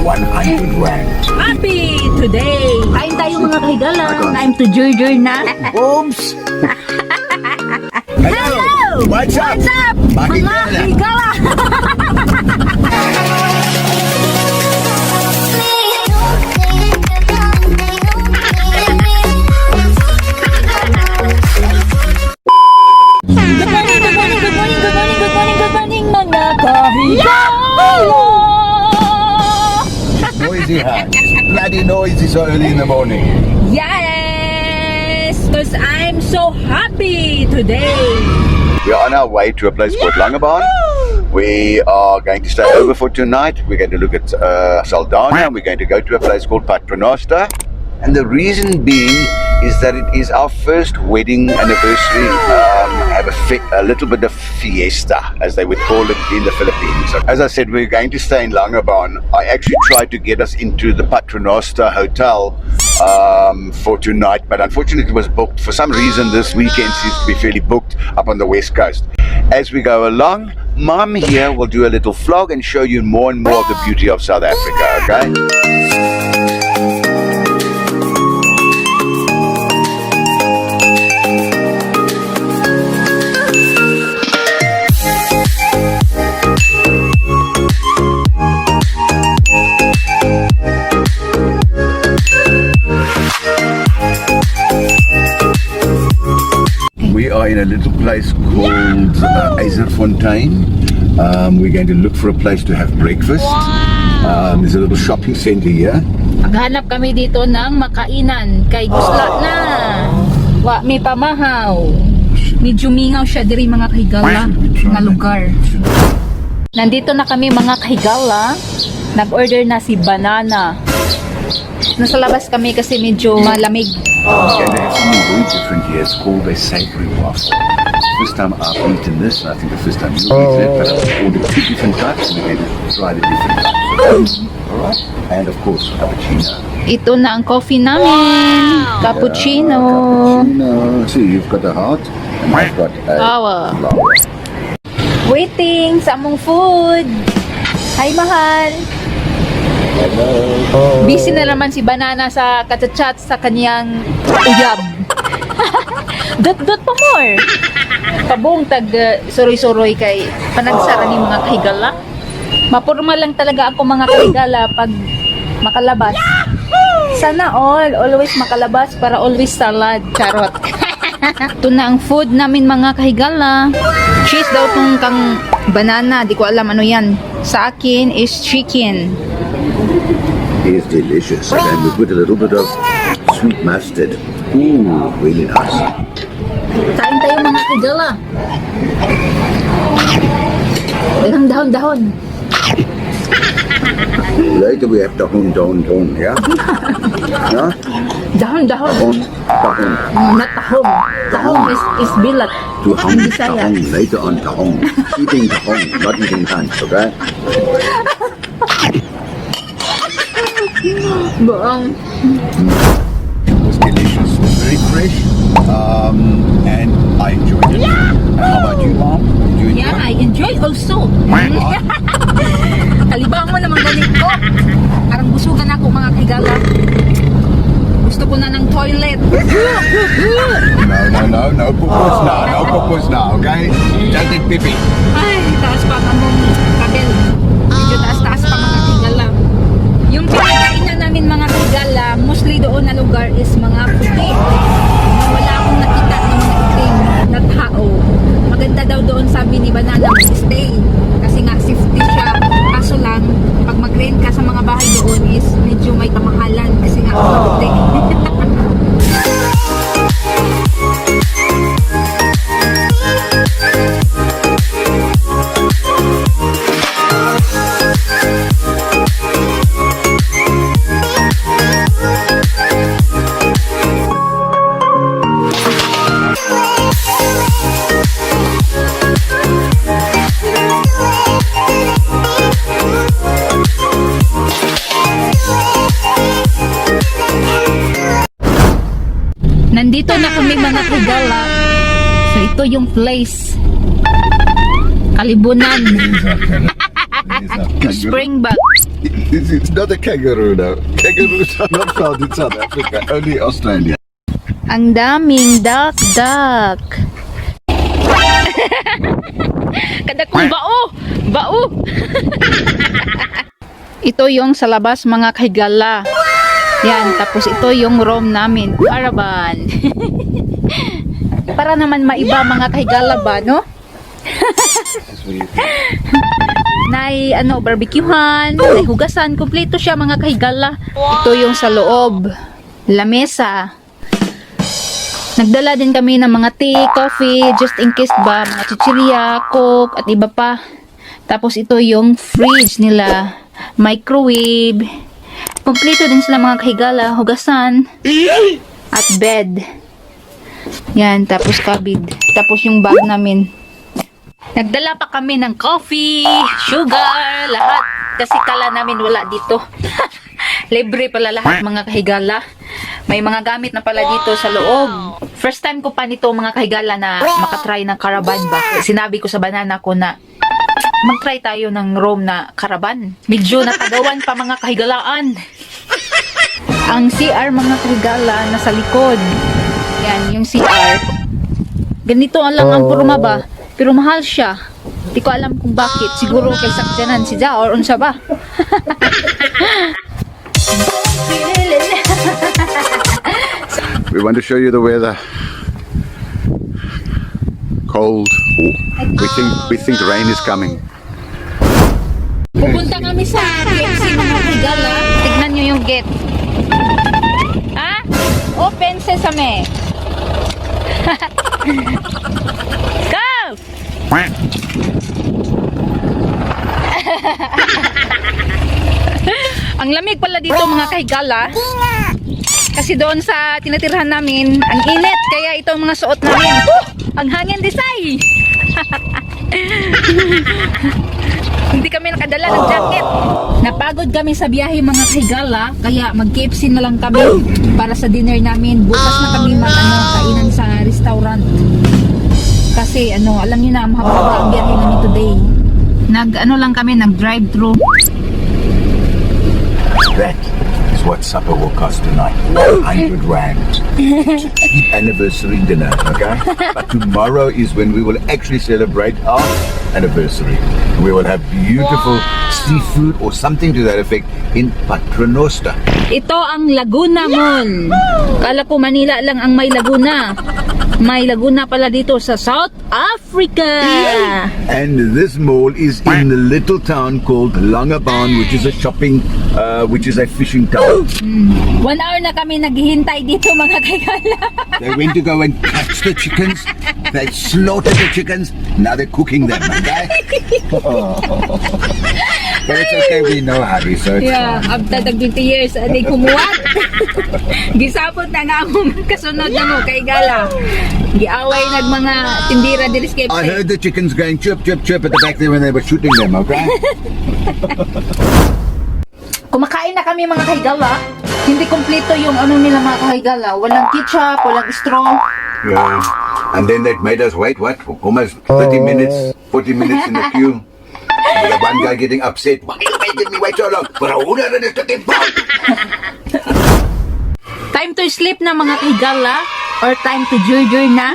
100 rand. Happy today! Kain tayo mga kahigala. Time to jurjur na. Oops! Hello! What's up? What's up? Bakit Mga ka na? kahigala! Good morning, mga kahigala! Noisy hands. Bloody noisy so early in the morning. Yes! Because I'm so happy today! We are on our way to a place called Langebaan. We are going to stay over for tonight. We're going to look at Saldanha. We're going to go to a place called part1. And the reason being is that it is our first wedding anniversary. Have a little bit of fiesta, as they would call it in the Philippines. So, as I said, we're going to stay in Langebaan. I actually tried to get us into the part1 hotel for tonight, but unfortunately it was booked. For some reason, this weekend seems to be fairly booked up on the west coast. As we go along, Mum here will do a little vlog and show you more and more of the beauty of South Africa, okay? We are in a little place called Fontaine. We're going to look for a place to have breakfast. There's a little shopping center here. Maghanap kami dito ng makainan kay gusla na. Wa may pamahaw. Medyo mingaw siya diri mga kahigala na lugar. Nandito na kami mga kahigala. Nag-order na si banana. Nasa labas kami kasi medyo malamig. Okay, they have something very different here. It's called a savory waffle. First time I've eaten this, and I think the first time you'll eat it, but I've ordered two different types, and we're going to try the different types. Alright? And of course, cappuccino. Ito na ang coffee namin. Cappuccino. Cappuccino. See, you've got a heart, and I've got a Flower. flower. Waiting sa among food. Hi, mahal. Busy na naman si Banana sa kachat-chat sa kanyang uyab. Dot-dot pa more. Pabong tag suroy-suroy kay panagsara ni mga kahigala. Mapurma lang talaga ako mga kahigala pag makalabas. Sana always makalabas para always salad. Charot. Ito na ang food namin mga kahigala. Cheese daw tong kang banana. Di ko alam ano yan. Sa akin is chicken. It is delicious, and we put a little bit of sweet mustard. Ooh, really nice. Kain tayo mga kahigala. Ilang dahon-dahon. Later we have tahun, yeah? Yeah? Dahon-dahon. Tahun. Not tahong. Tahong is bilat. Tahun, Ang Bisaya. tahun. Later on tahun. Eating tahun, not eating hands, okay? Boong. It was delicious, very fresh, and I enjoyed it. How about you, Mom? Did you enjoy? Yeah, I enjoy also. Kalibang mo naman galing ko. Parang busugan ako mga kahigala. Gusto ko na ng toilet. No pupus now, no pupus now, okay? Just eat pipi. Ay, taas pa kamong kabel. Medyo taas-taas pa mga kahigala. Yung pinagkainan namin mga kahigala, mostly doon na lugar is mga puti. Wala akong nakita ng mga itim na tao. Maganda daw doon sabi ni Banana mag-stay. Kasi nga safety siya. Kaso lang, pag mag-rent ka sa mga bahay doon is medyo may kamahalan. Kasi nga puti. Nandito na kami mga kahigala. So ito yung place. Kalibunan. Spring back. It's not a kangaroo now. Kangaroos are not found in South Africa, only Australia. Ang daming duck. Kada kong bao. Ito yung sa labas mga kahigala. Yan, tapos ito yung room namin, caravan. Para naman maiba mga kahigala ba, no? Nay barbecuehan, nay hugasan, kumpleto siya mga kahigala. Ito yung sa loob, lamesa. Nagdala din kami ng mga tea, coffee, just in case ba, mga chichirya, coke, at iba pa. Tapos ito yung fridge nila, microwave. Kumpleto din sila mga kahigala, hugasan, at bed. Yan, tapos kabid. Tapos yung bag namin. Nagdala pa kami ng coffee, sugar, lahat. Kasi kala namin wala dito. Libre pala lahat mga kahigala. May mga gamit na pala dito sa loob. First time ko pa nito mga kahigala na makatry ng caravan ba. Sinabi ko sa banana ko na mag-try tayo ng room na caravan. Medyo natagawan pa mga kahigalaan. Ang CR mga kahigala nasa likod. Yan, yung CR. Ganito lang ang purma ba. Pero mahal siya. Di ko alam kung bakit. Siguro kay sakyanan si Ja or unsa ba. We want to show you the weather. Cold. We think rain is coming. Pupunta kami sa KFC mga kahigala. Tignan nyo yung gate. Ha? Open sesame. Go! Ang lamig pala dito mga kahigala. Kasi doon sa tinatirhan namin, ang init. Kaya ito ang mga suot namin. Ang hangin disay. Hindi kami nakadala ng jacket. Napagod kami sa biyahe mga kahigala. Kaya mag-KFC na lang kami para sa dinner namin. Bukas na kami kainan sa restaurant. Kasi alam niyo na, mahaba ang biyahe namin today. Lang kami, nag-drive-thru. That is what supper will cost tonight. 100 rand. Cheap anniversary dinner, okay? But tomorrow is when we will actually celebrate our anniversary. We will have beautiful seafood or something to that effect in Paternoster. Ito ang Laguna Mall. Kala ko Manila lang ang may Laguna. May Laguna pala dito sa South Africa. And this mall is in the little town called Langebaan, which is a fishing town. 1 hour na kami naghihintay dito mga kahigala. They went to go and catch the chickens. They slaughtered the chickens. Now they're cooking them, okay? But it's okay, we know how to search. Yeah, after the 20 years, they kumuwat. Gisapot na nga mong kasunod na mo, kahigala. Giaway nag mga tindira dilis kay I heard the chickens going chirp, chirp, chirp at the back there when they were shooting them, okay? Kumakain na kami mga kahigala. Hindi kompleto yung nila mga kahigala. Walang ketchup, walang straw. Yeah. And then they made us wait, what? For almost 30 minutes, 40 minutes in the queue. With the one guy getting upset. Why are you making me wait so long? For a order and it's getting bad. Time to sleep na mga kahigala. Or time to jurjur na.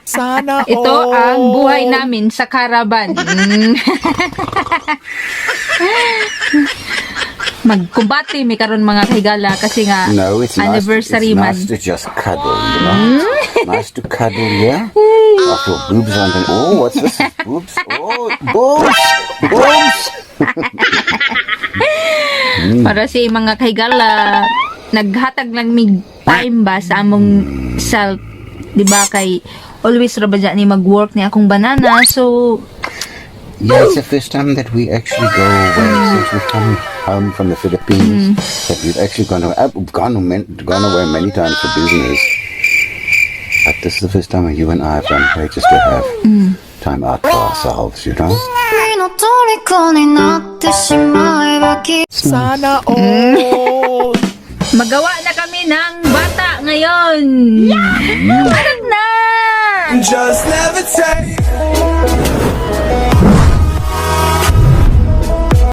Sana Ito ang buhay namin sa caravan. Magkumbati may karon mga kahigala kasi nga anniversary man. Nice to just cuddle, you know? Nice to cuddle, yeah? Off your boobs and then, oh, what's this? Boobs? Oh, boobs! Boobs! Para si mga kahigala, naghatag lang mig time ba sa among self, di ba kay always ra ba dyan ni mag-work ni akong banana, so yeah, it's the first time that we actually go away since we've come home from the Philippines. That we've actually gone away many times for business. But this is the first time you and I have done great just to have time out for ourselves, you know? Sana all. magawa na kami ng bata ngayon. Parang na! Just levitate.